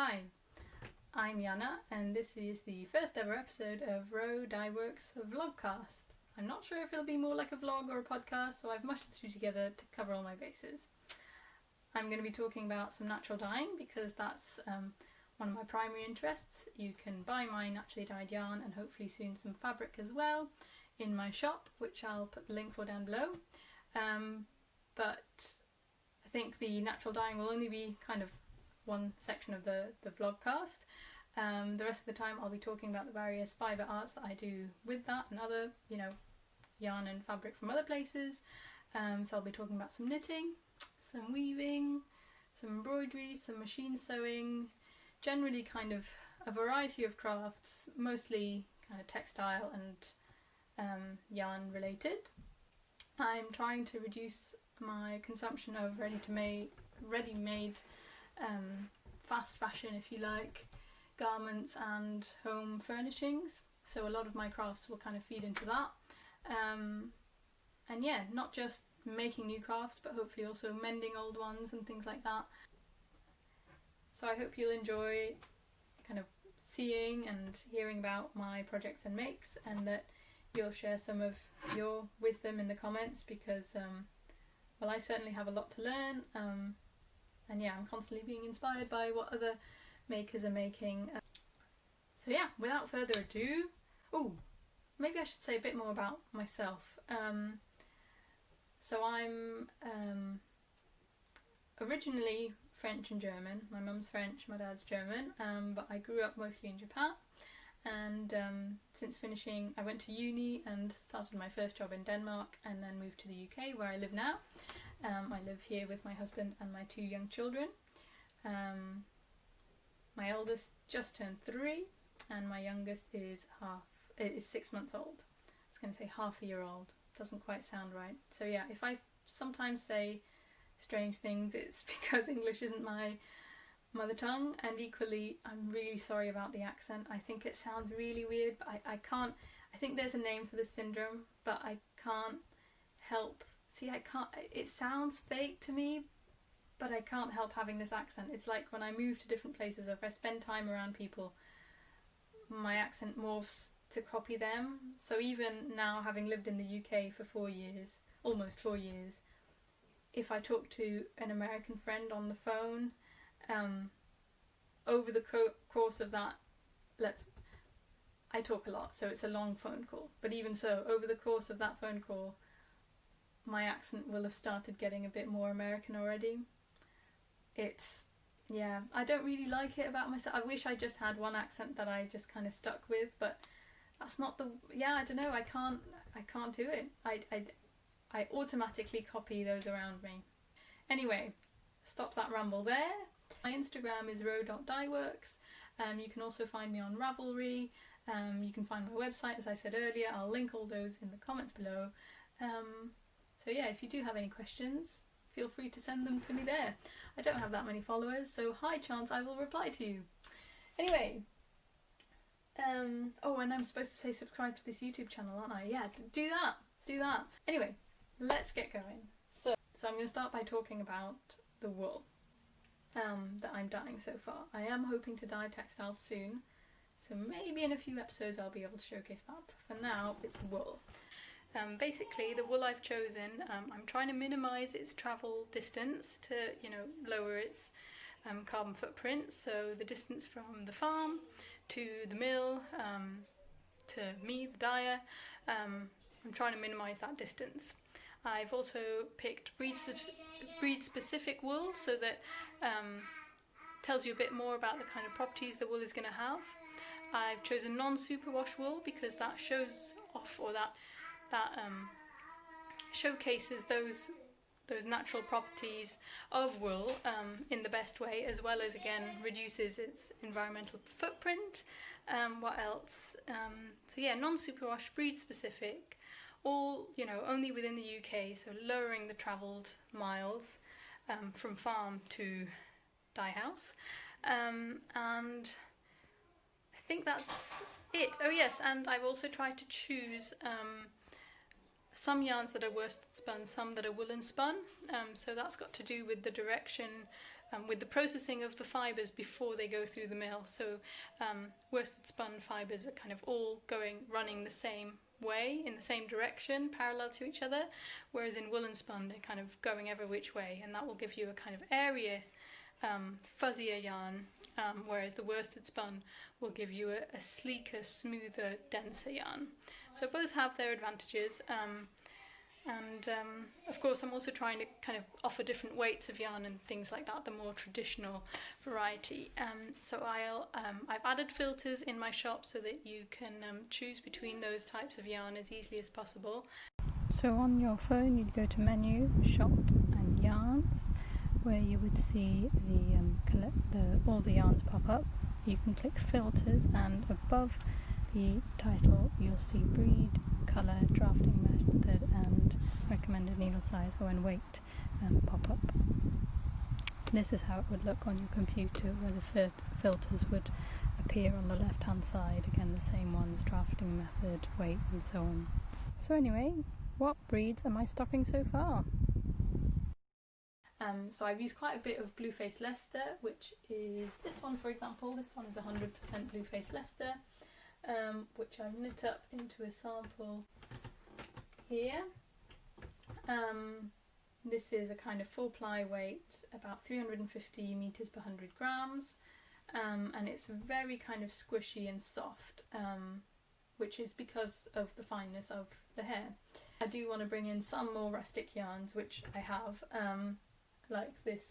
Hi, I'm Yanna and this is the first ever episode of Dyeworks Vlogcast. I'm not sure if it'll be more like a vlog or a podcast, so I've mushed the two together to cover all my bases. I'm going to be talking about some natural dyeing because that's one of my primary interests. You can buy my naturally dyed yarn and hopefully soon some fabric as well in my shop, which I'll put the link for down below. But I think the natural dyeing will only be kind of one section of the vlogcast. The rest of the time I'll be talking about the various fibre arts that I do with that and other, yarn and fabric from other places. So I'll be talking about some knitting, some weaving, some embroidery, some machine sewing, generally kind of a variety of crafts, mostly kind of textile and yarn related. I'm trying to reduce my consumption of ready-made fast fashion, if you like, garments and home furnishings. So a lot of my crafts will kind of feed into that. And yeah, not just making new crafts, but hopefully also mending old ones and things like that. So I hope you'll enjoy kind of seeing and hearing about my projects and makes, and that you'll share some of your wisdom in the comments because well, I certainly have a lot to learn, and yeah, I'm constantly being inspired by what other makers are making. So yeah, without further ado, maybe I should say a bit more about myself. So I'm originally French and German. My mum's French, my dad's German, but I grew up mostly in Japan. And since finishing, I went to uni and started my first job in Denmark and then moved to the UK where I live now. I live here with my husband and my two young children. My eldest just turned 3 and my youngest is 6 months old. I was going to say half a year old, doesn't quite sound right. So yeah, if I sometimes say strange things, it's because English isn't my mother tongue, and equally I'm really sorry about the accent. I think it sounds really weird, but I can't, I think there's a name for this syndrome, but I can't help, it sounds fake to me, but I can't help having this accent. It's like when I move to different places, or if I spend time around people, my accent morphs to copy them. So even now, having lived in the UK for 4 years, almost 4 years, if I talk to an American friend on the phone, over the course of that, I talk a lot, so it's a long phone call, but even so, over the course of that phone call, my accent will have started getting a bit more American already. Yeah, I don't really like it about myself. I wish I just had one accent that I just kind of stuck with, but that's not I don't know, I can't do it. I automatically copy those around me. Anyway, stop that ramble there. My Instagram is ro.dyeworks. You can also find me on Ravelry. You can find my website, as I said earlier. I'll link all those in the comments below. So yeah, if you do have any questions, feel free to send them to me there. I don't have that many followers, so high chance I will reply to you. Anyway, and I'm supposed to say subscribe to this YouTube channel, aren't I? Yeah, do that. Anyway, let's get going. So I'm going to start by talking about the wool that I'm dyeing so far. I am hoping to dye textiles soon, so maybe in a few episodes I'll be able to showcase that. But for now, it's wool. Basically, the wool I've chosen, I'm trying to minimise its travel distance to, lower its carbon footprint. So the distance from the farm to the mill, to me, the dyer, I'm trying to minimise that distance. I've also picked breed-specific wool, so that tells you a bit more about the kind of properties the wool is going to have. I've chosen non-superwash wool because that shows off, or that showcases those natural properties of wool in the best way, as well as, again, reduces its environmental footprint. What else? So yeah, non-superwash, breed-specific. All, only within the UK, so lowering the travelled miles from farm to dye house. And I think that's it. Oh yes, and I've also tried to choose some yarns that are worsted spun, some that are woolen spun. So that's got to do with the direction with the processing of the fibres before they go through the mill. So worsted spun fibres are kind of all running the same way, in the same direction, parallel to each other, whereas in woolen spun they're kind of going every which way, and that will give you a kind of airier, fuzzier yarn, whereas the worsted spun will give you a sleeker, smoother, denser yarn. So both have their advantages, and of course I'm also trying to kind of offer different weights of yarn and things like that, the more traditional variety. So I've added filters in my shop so that you can choose between those types of yarn as easily as possible. So on your phone you'd go to menu, shop and yarns, where you would see all the yarns pop up. You can click filters, and above the title you'll see breed, colour, drafting method and recommended needle size and weight pop up. This is how it would look on your computer, where the filters would appear on the left hand side. Again, the same ones, drafting method, weight and so on. So anyway, what breeds am I stocking so far? So I've used quite a bit of Blueface Leicester, which is this one, for example. This one is 100% Blueface Leicester, which I've knit up into a sample here. This is a kind of full ply weight, about 350 meters per 100 grams, and it's very kind of squishy and soft, which is because of the fineness of the hair. I do want to bring in some more rustic yarns, which I have, like this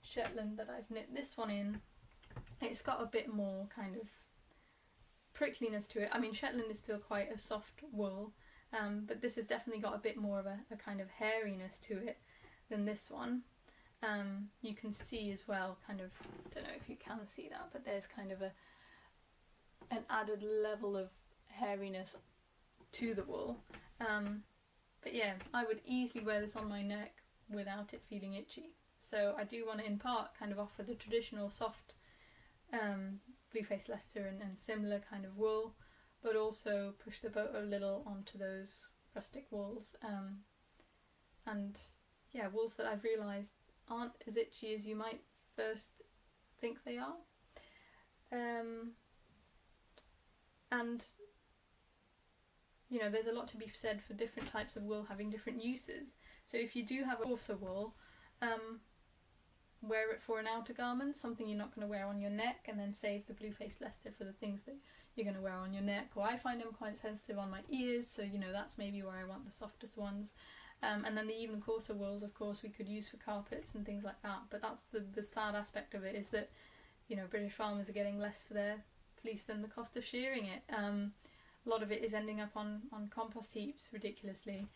Shetland that I've knit this one in. It's got a bit more kind of prickliness to it. I mean, Shetland is still quite a soft wool, but this has definitely got a bit more of a kind of hairiness to it than this one. You can see as well, kind of, don't know if you can see that, but there's kind of an added level of hairiness to the wool. But yeah, I would easily wear this on my neck without it feeling itchy. So I do want to in part kind of offer the traditional soft Blueface Leicester and similar kind of wool, but also push the boat a little onto those rustic wools, and yeah, wools that I've realised aren't as itchy as you might first think they are. And you know, there's a lot to be said for different types of wool having different uses. So if you do have a coarser wool, wear it for an outer garment, something you're not going to wear on your neck, and then save the Blueface Leicester for the things that you're going to wear on your neck. Or I find them quite sensitive on my ears, so you know, that's maybe where I want the softest ones. And then the even coarser wools, of course, we could use for carpets and things like that. But that's the sad aspect of it, is that, you know, British farmers are getting less for their fleece than the cost of shearing it. A lot of it is ending up on compost heaps ridiculously.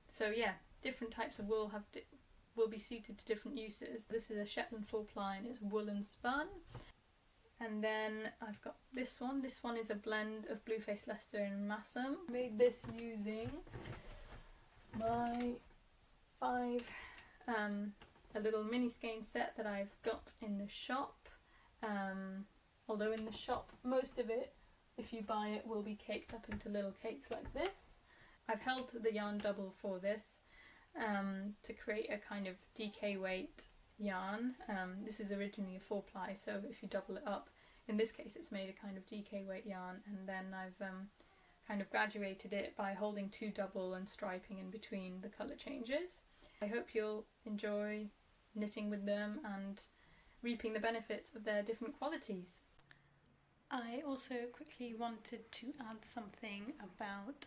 So yeah, different types of wool will be suited to different uses. This is a Shetland full ply and it's woolen spun. And then I've got this one. This one is a blend of Blueface Leicester and Massam. I made this using my a little mini skein set that I've got in the shop. Although in the shop, most of it, if you buy it, will be caked up into little cakes like this. I've held the yarn double for this to create a kind of DK weight yarn. This is originally a 4-ply, so if you double it up, in this case it's made a kind of DK weight yarn, and then I've kind of graduated it by holding 2 double and striping in between the colour changes. I hope you'll enjoy knitting with them and reaping the benefits of their different qualities. I also quickly wanted to add something about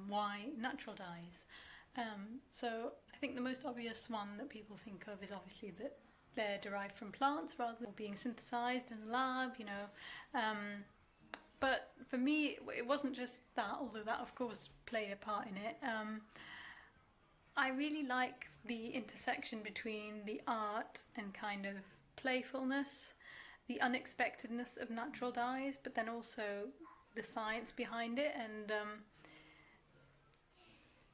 why natural dyes. So I think the most obvious one that people think of is obviously that they're derived from plants rather than being synthesised in a lab, you know. But for me, it wasn't just that, although that of course played a part in it. I really like the intersection between the art and kind of playfulness, the unexpectedness of natural dyes, but then also the science behind it. And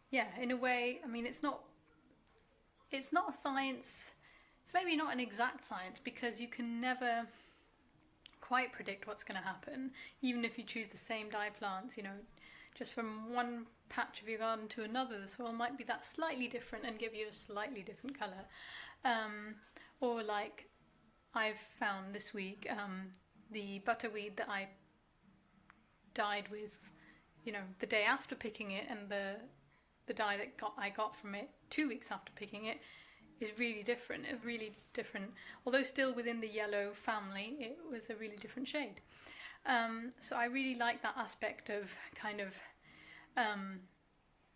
yeah, in a way, I mean, it's not a science, it's maybe not an exact science, because you can never quite predict what's going to happen, even if you choose the same dye plants. You know, just from one patch of your garden to another, the soil might be that slightly different and give you a slightly different colour. Or like I've found this week, the butterweed that I dyed with, you know, the day after picking it, and the dye that I got from it 2 weeks after picking it is really different. Although still within the yellow family, it was a really different shade. So I really like that aspect of kind of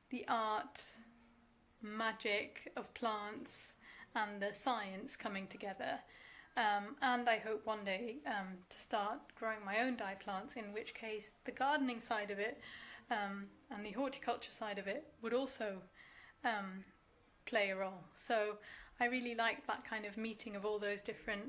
the art, magic of plants and the science coming together. And I hope one day to start growing my own dye plants, in which case the gardening side of it and the horticulture side of it would also play a role. So I really like that kind of meeting of all those different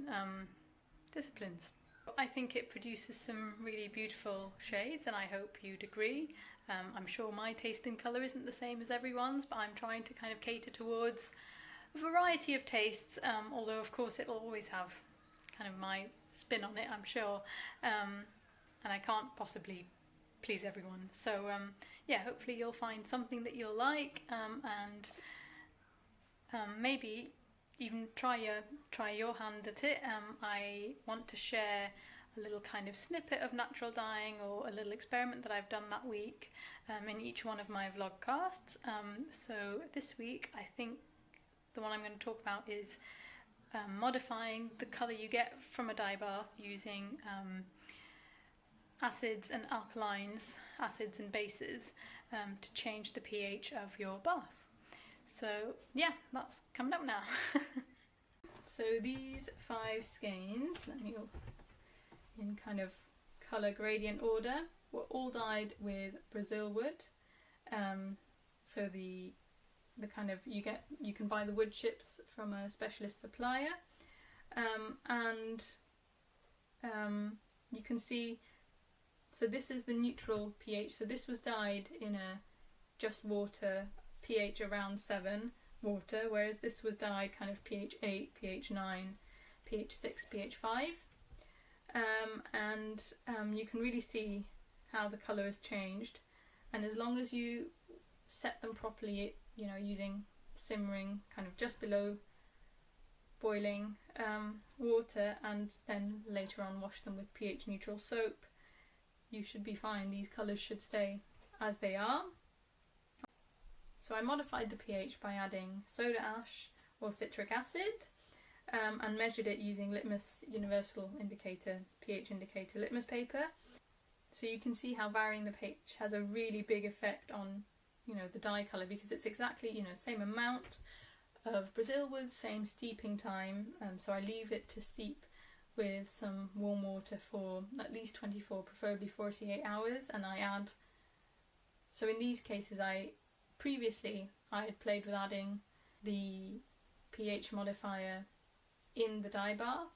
disciplines. I think it produces some really beautiful shades, and I hope you'd agree. I'm sure my taste in colour isn't the same as everyone's, but I'm trying to kind of cater towards a variety of tastes, although of course it'll always have kind of my spin on it, I'm sure, and I can't possibly please everyone. So yeah, hopefully you'll find something that you'll like, and maybe even try your hand at it. I want to share a little kind of snippet of natural dyeing, or a little experiment that I've done that week, in each one of my vlogcasts. So this week I think the one I'm going to talk about is modifying the colour you get from a dye bath using acids and alkalines, acids and bases, to change the pH of your bath. So yeah, that's coming up now. So these 5 skeins, let me go in kind of colour gradient order, were all dyed with brazilwood. So the kind of, you can buy the wood chips from a specialist supplier, and you can see, so this is the neutral pH. So this was dyed in a just water, pH around 7 water, whereas this was dyed kind of pH 8, pH 9, pH 6, pH 5, and you can really see how the colour has changed. And as long as you set them properly, you know, using simmering kind of just below boiling water, and then later on wash them with pH neutral soap, you should be fine. These colours should stay as they are. So I modified the pH by adding soda ash or citric acid, and measured it using litmus universal indicator, pH indicator litmus paper. So you can see how varying the pH has a really big effect on, you know, the dye colour, because it's exactly, you know, same amount of brazilwood, same steeping time. So I leave it to steep with some warm water for at least 24, preferably 48 hours, and I add, so in these cases previously I had played with adding the pH modifier in the dye bath,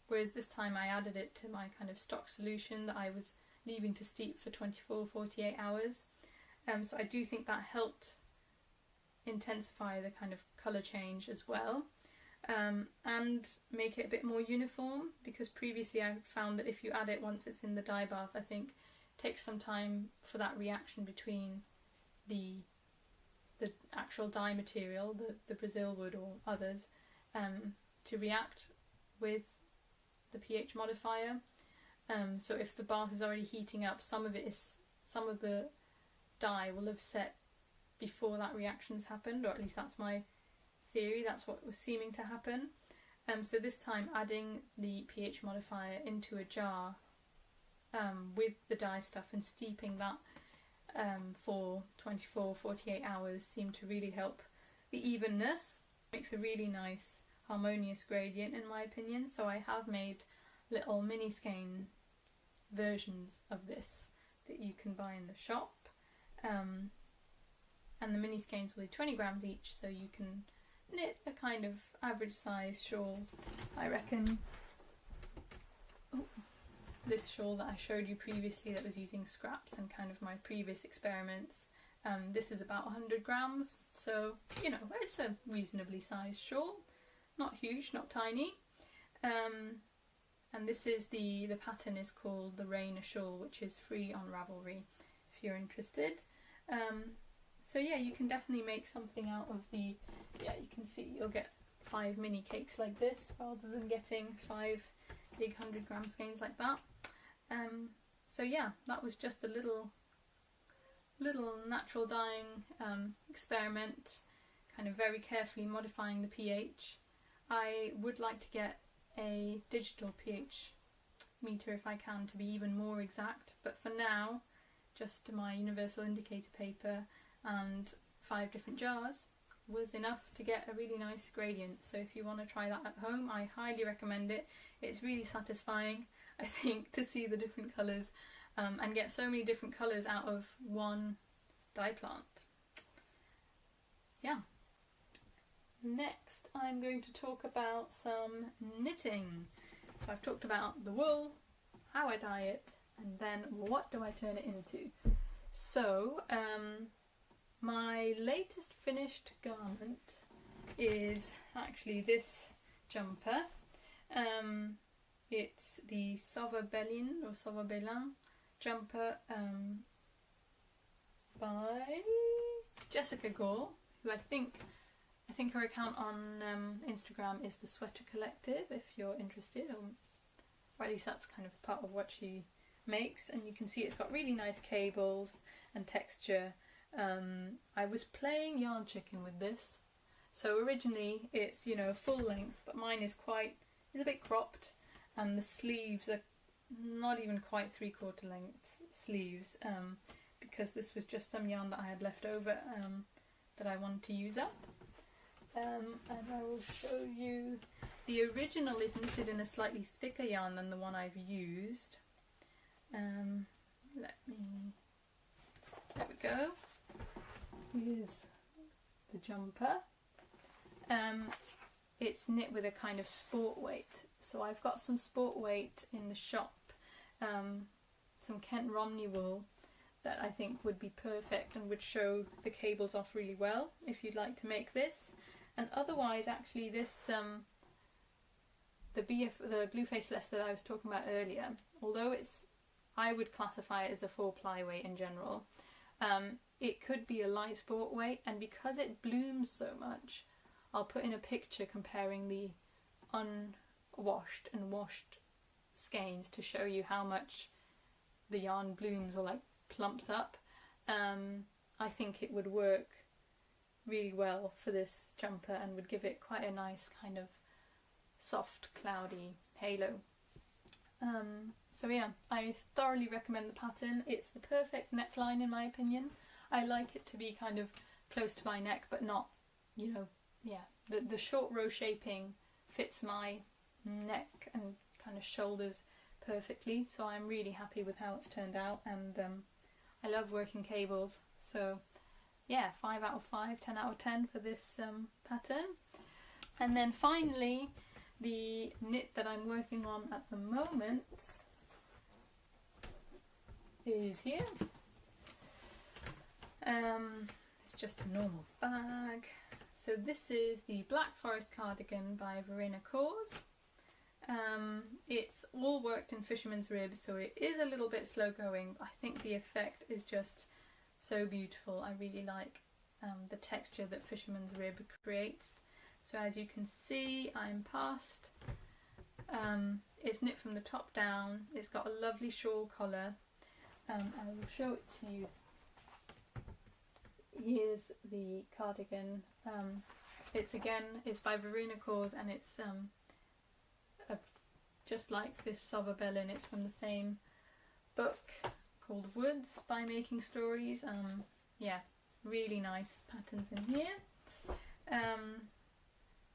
whereas this time I added it to my kind of stock solution that I was leaving to steep for 24-48 hours. So I do think that helped intensify the kind of colour change as well, and make it a bit more uniform, because previously I found that if you add it once it's in the dye bath, I think it takes some time for that reaction between the actual dye material, the brazilwood or others, to react with the pH modifier. So if the bath is already heating up, some of the dye will have set before that reaction's happened, or at least that's my theory, that's what was seeming to happen. So this time adding the pH modifier into a jar with the dye stuff and steeping that for 24-48 hours seemed to really help the evenness. Makes a really nice harmonious gradient in my opinion. So I have made little mini skein versions of this that you can buy in the shop, and the mini skeins will be 20 grams each, so you can knit a kind of average size shawl, I reckon. This shawl that I showed you previously that was using scraps and kind of my previous experiments, this is about 100 grams, so you know, it's a reasonably sized shawl, not huge, not tiny. And this is the pattern is called the Rain Shawl, which is free on Ravelry if you're interested. So yeah, you can definitely make something out of the, yeah, you can see you'll get 5 mini cakes like this rather than getting 5 big 100-gram skeins like that. So yeah, that was just a little natural dyeing experiment, kind of very carefully modifying the pH. I would like to get a digital pH meter if I can, to be even more exact, but for now just my universal indicator paper and 5 different jars was enough to get a really nice gradient. So if you want to try that at home, I highly recommend it. It's really satisfying, I think, to see the different colours and get so many different colours out of one dye plant. Yeah. Next I'm going to talk about some knitting. So I've talked about the wool, how I dye it, and then what do I turn it into. So my latest finished garment is actually this jumper. It's the Sauverbelin or Sauverbelin jumper by Jessica Gore, who I think her account on Instagram is the Sweater Collective, if you're interested, or at least that's kind of part of what she makes. And you can see it's got really nice cables and texture. I was playing yarn chicken with this, so originally it's, you know, full length, but mine is a bit cropped, and the sleeves are not even quite 3/4 length sleeves, because this was just some yarn that I had left over that I wanted to use up. And I will show you, the original is knitted in a slightly thicker yarn than the one I've used. There we go. Here's the jumper. It's knit with a kind of sport weight. So I've got some sport weight in the shop, some Kent Romney wool that I think would be perfect and would show the cables off really well if you'd like to make this. And otherwise, actually, this the Blue Faceless that I was talking about earlier, although I would classify it as a 4-ply weight in general, it could be a light sport weight, and because it blooms so much, I'll put in a picture comparing the unwashed and washed skeins to show you how much the yarn blooms or like plumps up. I think it would work really well for this jumper and would give it quite a nice kind of soft cloudy halo. So yeah, I thoroughly recommend the pattern. It's the perfect neckline in my opinion. I like it to be kind of close to my neck but not, you know, yeah, the short row shaping fits my neck and kind of shoulders perfectly, so I'm really happy with how it's turned out, and I love working cables, so yeah, 5 out of 5, 10 out of 10 for this pattern. And then finally, the knit that I'm working on at the moment is here. It's just a normal bag. So this is the Black Forest cardigan by Verena Kors. It's all worked in fisherman's rib, so it is a little bit slow going, but I think the effect is just so beautiful. I really like the texture that fisherman's rib creates. So as you can see, I'm past. It's knit from the top down. It's got a lovely shawl collar. I will show it to you. Here's the cardigan. It's by Verena Kors, and it's just like this Sauverbelin. It's from the same book called Woods by Making Stories. Yeah, really nice patterns in here.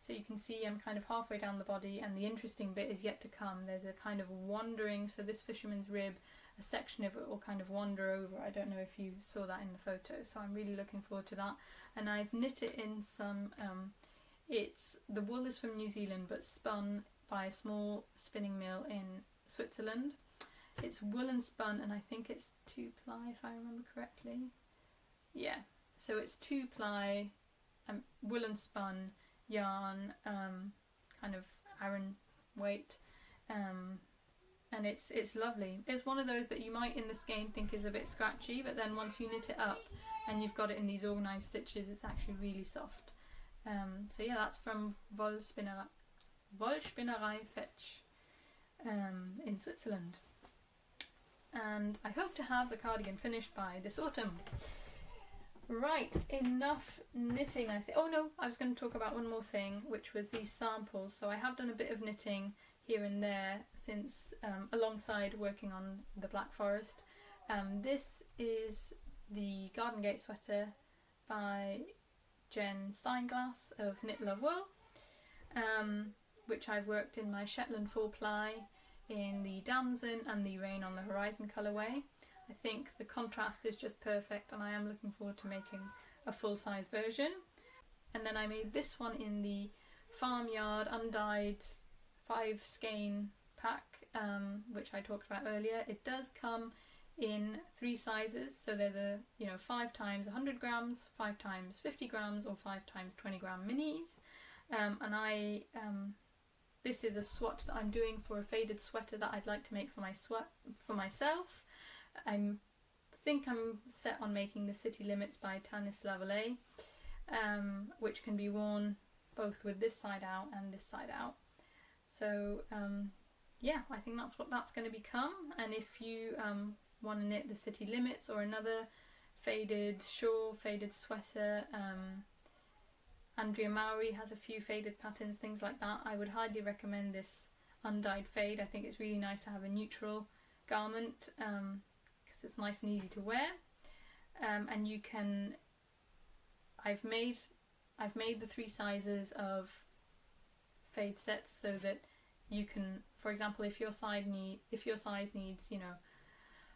So you can see I'm kind of halfway down the body, and the interesting bit is yet to come. There's a kind of wandering, so this fisherman's rib, a section of it will kind of wander over. I don't know if you saw that in the photo, so I'm really looking forward to that. And I've knit it in some, the wool is from New Zealand but spun by a small spinning mill in Switzerland. It's woolen spun, and I think it's 2-ply if I remember correctly. Yeah, so it's 2-ply woolen spun yarn, kind of Aran weight, and it's lovely. It's one of those that you might in the skein think is a bit scratchy, but then once you knit it up and you've got it in these organised stitches, it's actually really soft. So yeah, that's from Wollspinnerei Fetch in Switzerland. And I hope to have the cardigan finished by this autumn. Right, enough knitting I think. Oh no, I was going to talk about one more thing, which was these samples. So I have done a bit of knitting here and there since, alongside working on the Black Forest. This is the Garden Gate sweater by Jen Steinglass of Knit Love Wool, which I've worked in my Shetland 4-ply in the Damson and the Rain on the Horizon colourway. I think the contrast is just perfect, and I am looking forward to making a full-size version. And then I made this one in the Farmyard undyed 5 skein pack, which I talked about earlier. It does come in 3 sizes, so there's a 5 times 100 grams, 5 times 50 grams, or 5 times 20 gram minis. This is a swatch that I'm doing for a faded sweater that I'd like to make for myself. I think I'm set on making the City Limits by Tanis Lavallee, which can be worn both with this side out and this side out. So yeah, I think that's what that's going to become. And if you want to knit the City Limits or another faded shawl, faded sweater, Andrea Mowry has a few faded patterns, things like that, I would highly recommend this undyed fade. I think it's really nice to have a neutral garment, because it's nice and easy to wear. And you can, I've made the 3 sizes of fade sets so that you can, for example, if your size needs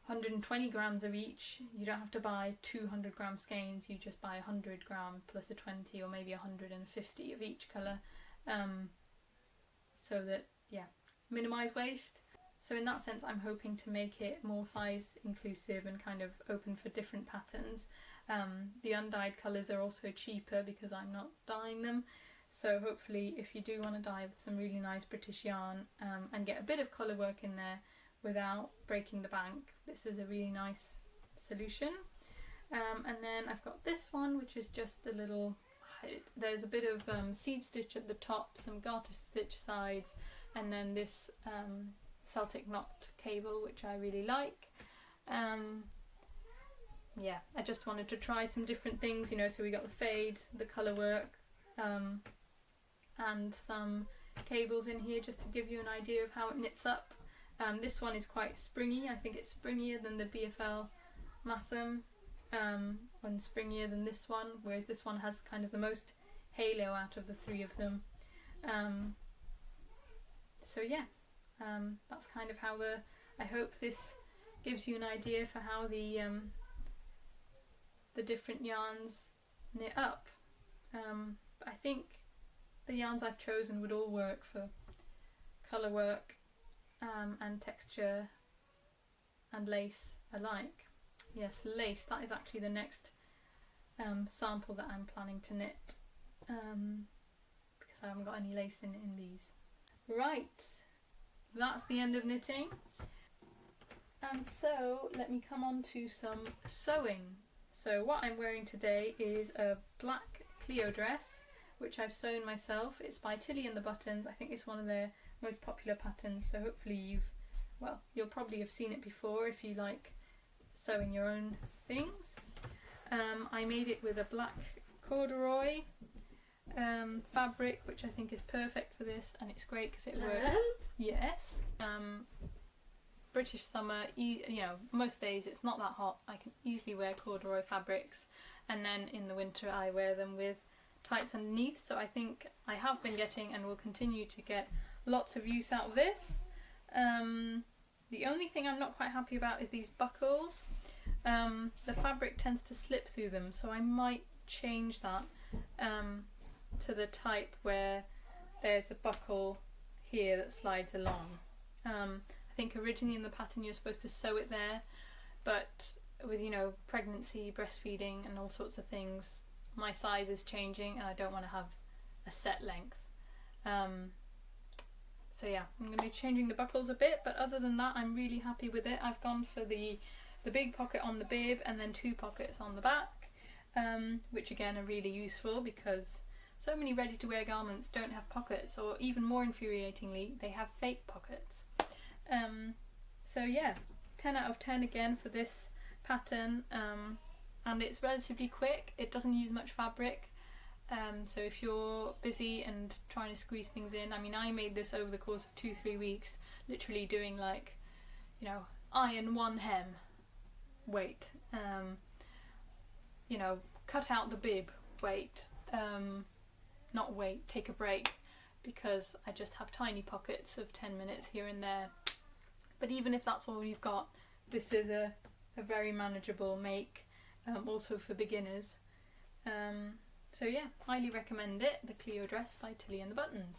120 grams of each, you don't have to buy 200 gram skeins, you just buy 100 gram plus a 20 or maybe 150 of each colour, so that, yeah, minimise waste. So in that sense I'm hoping to make it more size inclusive and kind of open for different patterns. The undyed colours are also cheaper because I'm not dyeing them, so hopefully if you do want to dye with some really nice British yarn and get a bit of colour work in there without breaking the bank, this is a really nice solution. And then I've got this one, which is just a little, there's a bit of seed stitch at the top, some garter stitch sides, and then this Celtic knot cable, which I really like. Yeah, I just wanted to try some different things, so we got the fade, the colour work, and some cables in here just to give you an idea of how it knits up. This one is quite springy. I think it's springier than the BFL Massam, and springier than this one, whereas this one has kind of the most halo out of the 3 of them. So yeah, that's kind of how I hope this gives you an idea for how the different yarns knit up. I think the yarns I've chosen would all work for colour work and texture and lace alike. Yes, lace, that is actually the next sample that I'm planning to knit, because I haven't got any lace in these. Right, that's the end of knitting. And so let me come on to some sewing. So what I'm wearing today is a black Cleo dress, which I've sewn myself. It's by Tilly and the Buttons. I think it's one of their most popular patterns, so hopefully you'll probably have seen it before if you like sewing your own things. I made it with a black corduroy fabric, which I think is perfect for this, and it's great because it works. Yes. British summer, most days it's not that hot, I can easily wear corduroy fabrics, and then in the winter I wear them with tights underneath, so I think I have been getting and will continue to get lots of use out of this. The only thing I'm not quite happy about is these buckles. The fabric tends to slip through them, so I might change that to the type where there's a buckle here that slides along. I think originally in the pattern you're supposed to sew it there, but with pregnancy, breastfeeding and all sorts of things, my size is changing and I don't want to have a set length. So yeah, I'm going to be changing the buckles a bit, but other than that I'm really happy with it. I've gone for the big pocket on the bib and then 2 pockets on the back, which again are really useful because so many ready-to-wear garments don't have pockets, or even more infuriatingly, they have fake pockets. So yeah, 10 out of 10 again for this pattern, and it's relatively quick. It doesn't use much fabric, so if you're busy and trying to squeeze things in, I mean, I made this over the course of 2-3 weeks, literally doing like, you know, iron one hem, wait, you know, cut out the bib, wait, not wait, take a break, because I just have tiny pockets of 10 minutes here and there. But even if that's all you've got, this is a very manageable make, also for beginners. So yeah, highly recommend it, the Cleo dress by Tilly and the Buttons.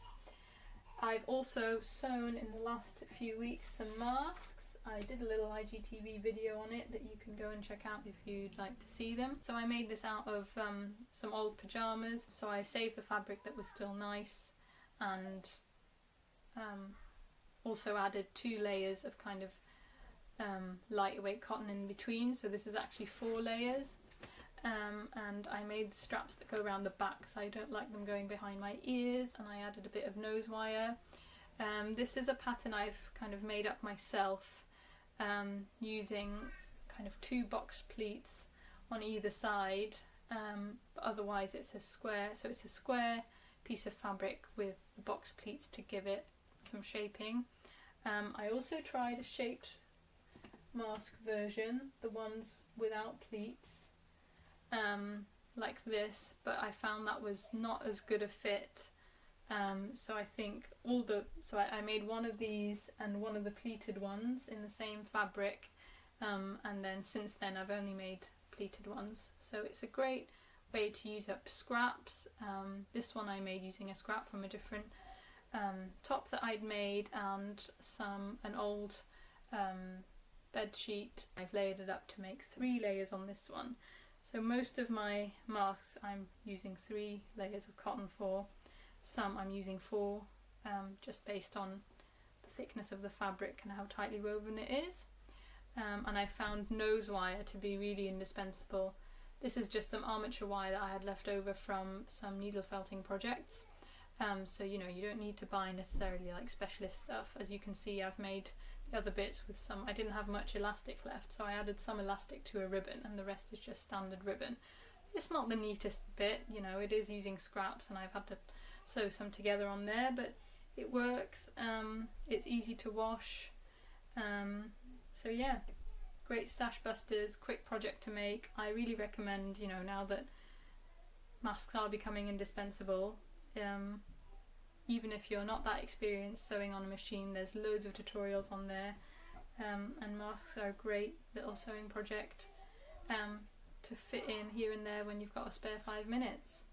I've also sewn in the last few weeks some masks. I did a little IGTV video on it that you can go and check out if you'd like to see them. So I made this out of some old pyjamas, so I saved the fabric that was still nice, and also added 2 layers of kind of lightweight cotton in between, so this is actually 4 layers. And I made the straps that go around the back, so I don't like them going behind my ears, and I added a bit of nose wire. This is a pattern I've kind of made up myself, using kind of 2 box pleats on either side, but otherwise it's a square, so it's a square piece of fabric with the box pleats to give it some shaping. I also tried a shaped mask version, the ones without pleats, like this, but I found that was not as good a fit. So I think I made one of these and one of the pleated ones in the same fabric, and then since then I've only made pleated ones. So it's a great way to use up scraps. This one I made using a scrap from a different top that I'd made, and an old bed sheet. I've layered it up to make 3 layers on this one. So most of my masks I'm using 3 layers of cotton for. Some I'm using 4, just based on the thickness of the fabric and how tightly woven it is. And I found nose wire to be really indispensable. This is just some armature wire that I had left over from some needle felting projects. So you know, you don't need to buy necessarily like specialist stuff. As you can see, I've made the other bits with some, I didn't have much elastic left, so I added some elastic to a ribbon, and the rest is just standard ribbon. It's not the neatest bit, you know, it is using scraps, and I've had to sew some together on there, but it works. It's easy to wash. So yeah, great stash busters, quick project to make. I really recommend, you know, now that masks are becoming indispensable, even if you're not that experienced sewing on a machine, there's loads of tutorials on there, and masks are a great little sewing project to fit in here and there when you've got a spare 5 minutes.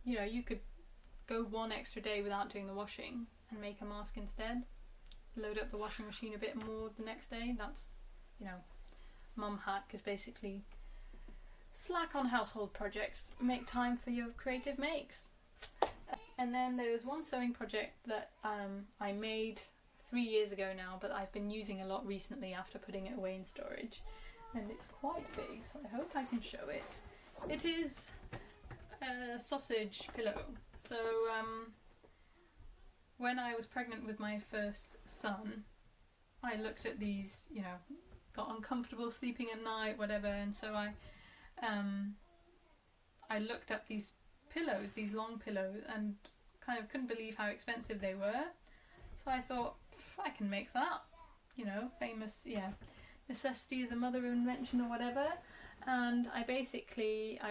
You know, you could go 1 extra day without doing the washing and make a mask instead. Load up the washing machine a bit more the next day. That's, you know, mum hack is basically slack on household projects, make time for your creative makes. And then there was one sewing project that I made 3 years ago now, but I've been using a lot recently after putting it away in storage, and it's quite big, so I hope I can show it. It is a sausage pillow. So when I was pregnant with my first son, I looked at these, you know, got uncomfortable sleeping at night, whatever, and so I looked up these pillows, these long pillows, and kind of couldn't believe how expensive they were. So I thought, I can make that, you know, famous, yeah, necessity is the mother of invention or whatever. And I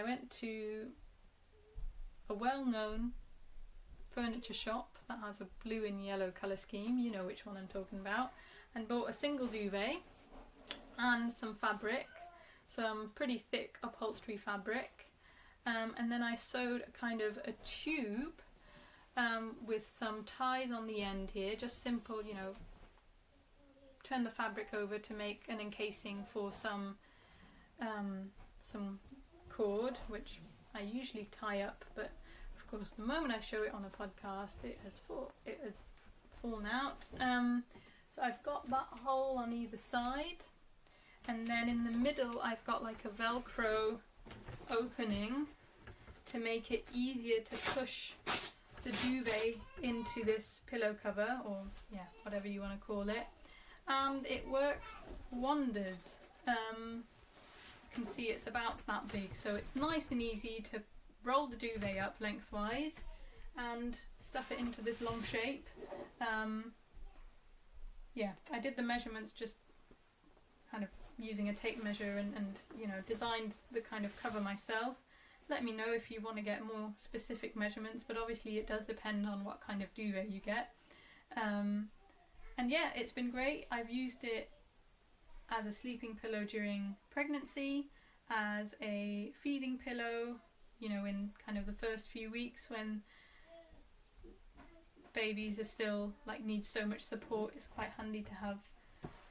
went to a well-known furniture shop that has a blue and yellow colour scheme, you know which one I'm talking about, and bought a single duvet and some fabric, some pretty thick upholstery fabric, and then I sewed a kind of a tube with some ties on the end here, just simple, you know, turn the fabric over to make an encasing for some cord, which I usually tie up, but of course the moment I show it on a podcast it has fallen out. So I've got that hole on either side, and then in the middle I've got like a Velcro opening to make it easier to push the duvet into this pillow cover, or yeah, whatever you want to call it, and it works wonders. You can see it's about that big, so it's nice and easy to roll the duvet up lengthwise and stuff it into this long shape. Yeah, I did the measurements just kind of using a tape measure and you know, designed the kind of cover myself. Let me know if you want to get more specific measurements, but obviously it does depend on what kind of duvet you get. And yeah, it's been great. I've used it as a sleeping pillow during pregnancy, as a feeding pillow, you know, in kind of the first few weeks when babies are still like need so much support. It's quite handy to have,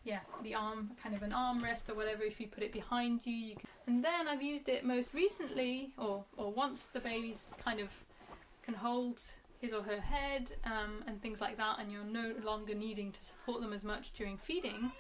yeah, the arm, kind of an armrest or whatever. If you put it behind you, you can. And then I've used it most recently, or once the baby's kind of can hold his or her head and things like that, and you're no longer needing to support them as much during feeding.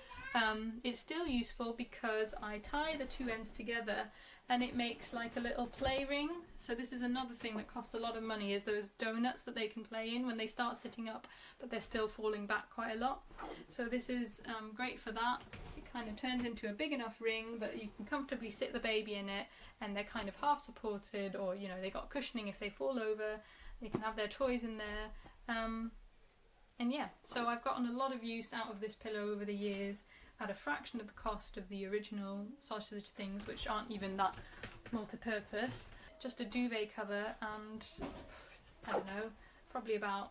It's still useful because I tie the two ends together and it makes like a little play ring. So this is another thing that costs a lot of money, is those donuts that they can play in when they start sitting up but they're still falling back quite a lot. So this is great for that. It kind of turns into a big enough ring that you can comfortably sit the baby in it, and they're kind of half supported, or you know, they got cushioning if they fall over, they can have their toys in there. And yeah, so I've gotten a lot of use out of this pillow over the years at a fraction of the cost of the original sausage things, which aren't even that multi-purpose. Just a duvet cover and, I don't know, probably about,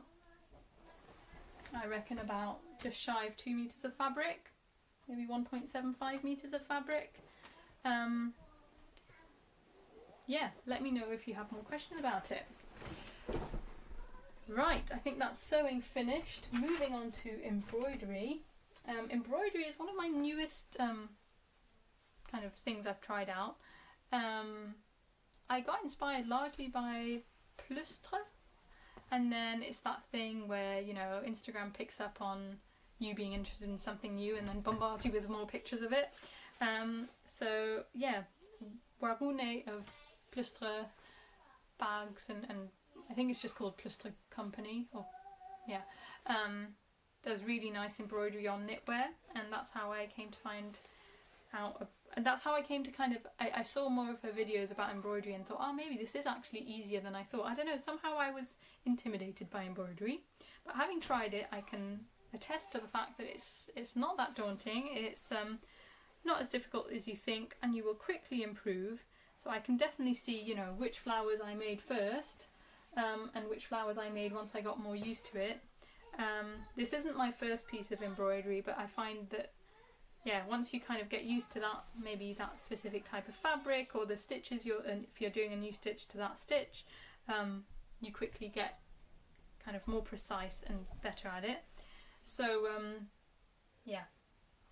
I reckon about just shy of 2 meters of fabric, maybe 1.75 meters of fabric. Yeah, let me know if you have more questions about it. Right, I think that's sewing finished. Moving on to embroidery. Embroidery is one of my newest kind of things I've tried out. I got inspired largely by Plustre, and then it's that thing where, you know, Instagram picks up on you being interested in something new and then bombards you with more pictures of it. So yeah, Warune of Plustre bags, and I think it's just called Plustre Company, or yeah, does really nice embroidery on knitwear, and that's how I came to find out, and that's how I came to kind of, I saw more of her videos about embroidery and thought, oh, maybe this is actually easier than I thought. I don't know, somehow I was intimidated by embroidery, but having tried it, I can attest to the fact that it's not that daunting. It's not as difficult as you think, and you will quickly improve. So I can definitely see, you know, which flowers I made first, and which flowers I made once I got more used to it. This isn't my first piece of embroidery, but I find that, yeah, once you kind of get used to that, maybe that specific type of fabric or the stitches, and if you're doing a new stitch to that stitch, you quickly get kind of more precise and better at it. So yeah,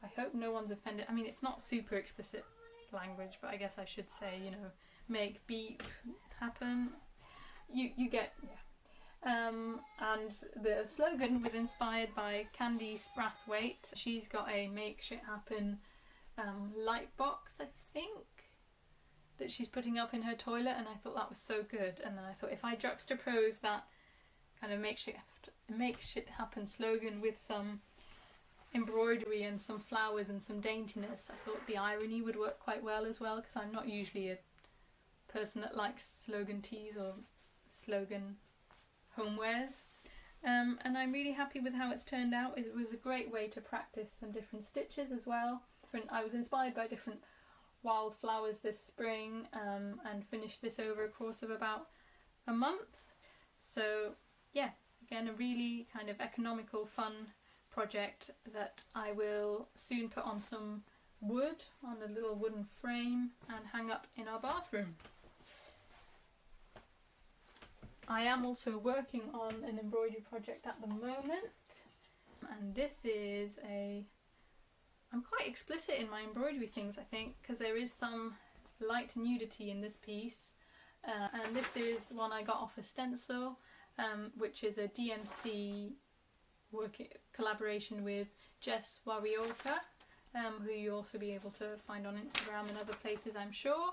I hope no one's offended. I mean, it's not super explicit language, but I guess I should say, you know, make beep happen. You get, yeah. And the slogan was inspired by Candy Sprathwaite. She's got a Make Shit Happen light box, I think, that she's putting up in her toilet, and I thought that was so good. And then I thought, if I juxtapose that kind of make shit happen slogan with some embroidery and some flowers and some daintiness, I thought the irony would work quite well as well, because I'm not usually a person that likes slogan tees or slogan homewares, and I'm really happy with how it's turned out. It was a great way to practice some different stitches as well. I was inspired by different wildflowers this spring, and finished this over a course of about a month. So yeah, again, a really kind of economical, fun project that I will soon put on some wood on a little wooden frame and hang up in our bathroom. I am also working on an embroidery project at the moment, and this is I'm quite explicit in my embroidery things, I think, because there is some light nudity in this piece, and this is one I got off a stencil, which is a DMC collaboration with Jess Warioka, who you'll also be able to find on Instagram and other places, I'm sure.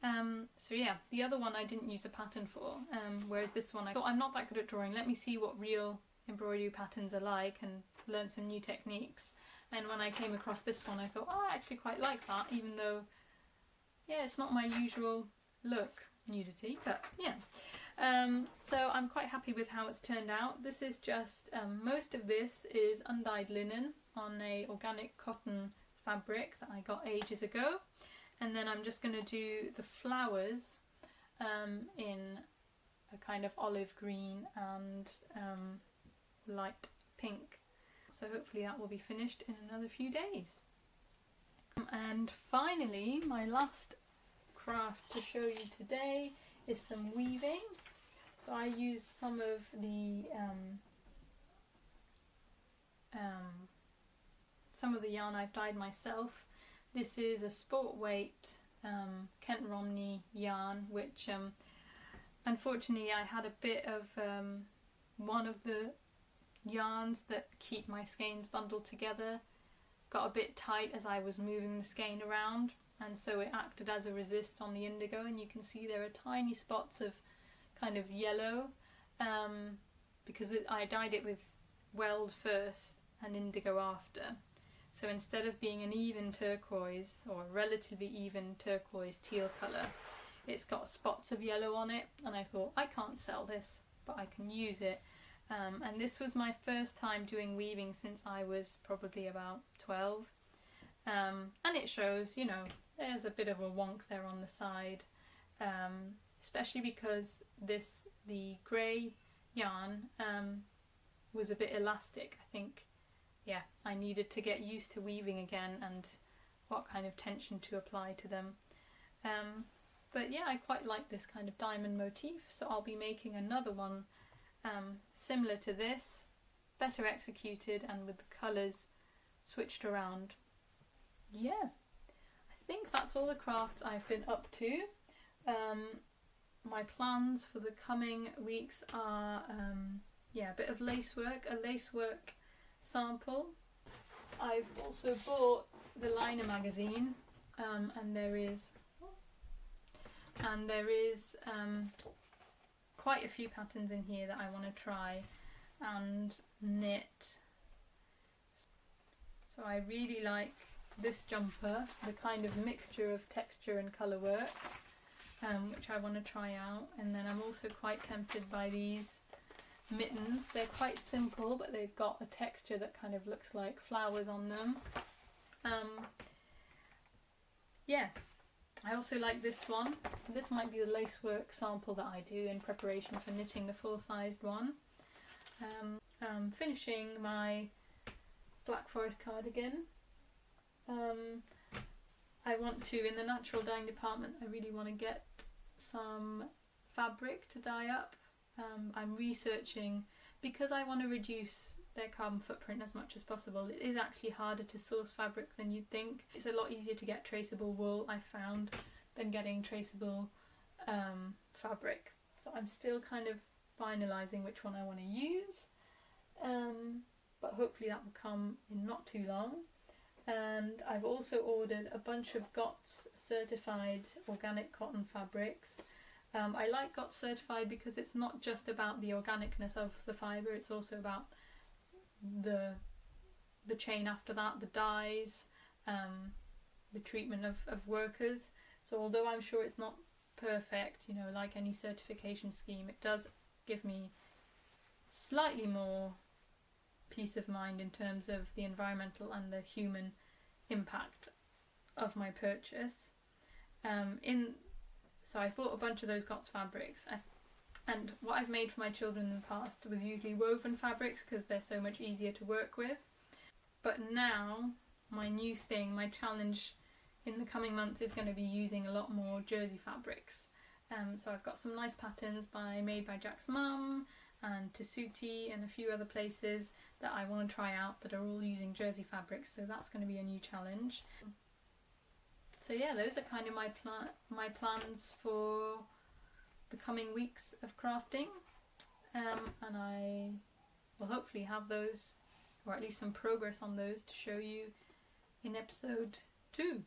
So yeah, the other one I didn't use a pattern for, whereas this one I thought, I'm not that good at drawing, let me see what real embroidery patterns are like and learn some new techniques. And when I came across this one I thought, oh, I actually quite like that, even though, yeah, it's not my usual look, nudity, but yeah. So I'm quite happy with how it's turned out. This is just, most of this is undyed linen on a organic cotton fabric that I got ages ago. And then I'm just going to do the flowers in a kind of olive green and light pink. So hopefully that will be finished in another few days. And finally, my last craft to show you today is some weaving. So I used some of the yarn I've dyed myself. This is a sport weight Kent Romney yarn, which unfortunately I had a bit of one of the yarns that keep my skeins bundled together got a bit tight as I was moving the skein around, and so it acted as a resist on the indigo, and you can see there are tiny spots of kind of yellow because I dyed it with weld first and indigo after. So instead of being an even turquoise, or a relatively even turquoise teal colour, it's got spots of yellow on it, and I thought, I can't sell this, but I can use it. And this was my first time doing weaving since I was probably about 12. And it shows, you know, there's a bit of a wonk there on the side, especially because the grey yarn was a bit elastic. I think, yeah, I needed to get used to weaving again and what kind of tension to apply to them. But yeah, I quite like this kind of diamond motif, so I'll be making another one similar to this, better executed and with the colours switched around. Yeah, I think that's all the crafts I've been up to. My plans for the coming weeks are yeah, a bit of lacework, a lacework sample. I've also bought the Liner magazine, and there is quite a few patterns in here that I want to try and knit. So I really like this jumper, the kind of mixture of texture and colour work, which I want to try out. And then I'm also quite tempted by these mittens. They're quite simple, but they've got a texture that kind of looks like flowers on them. Yeah, I also like this one. This might be the lacework sample that I do in preparation for knitting the full-sized one. I'm finishing my Black Forest cardigan. I want to, in the natural dyeing department, I really want to get some fabric to dye up. I'm researching, because I want to reduce their carbon footprint as much as possible. It is actually harder to source fabric than you'd think. It's a lot easier to get traceable wool, I found, than getting traceable fabric. So I'm still kind of finalising which one I want to use, but hopefully that will come in not too long. And I've also ordered a bunch of GOTS certified organic cotton fabrics. I like GOTS certified because it's not just about the organicness of the fibre, it's also about the chain after that, the dyes, the treatment of workers. So although I'm sure it's not perfect, you know, like any certification scheme, it does give me slightly more peace of mind in terms of the environmental and the human impact of my purchase. So I've bought a bunch of those GOTS fabrics, and what I've made for my children in the past was usually woven fabrics because they're so much easier to work with. But now my new thing, my challenge in the coming months is going to be using a lot more jersey fabrics. So I've got some nice patterns made by Jack's mum and Tessuti and a few other places that I want to try out that are all using jersey fabrics, so that's going to be a new challenge. So yeah, those are kind of my plans for the coming weeks of crafting, and I will hopefully have those, or at least some progress on those, to show you in episode 2.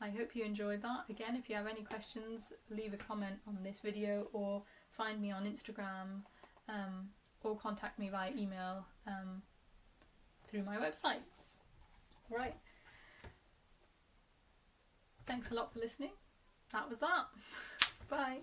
I hope you enjoyed that. Again, if you have any questions, leave a comment on this video or find me on Instagram, or contact me via email through my website. Right. Thanks a lot for listening. That was that. Bye.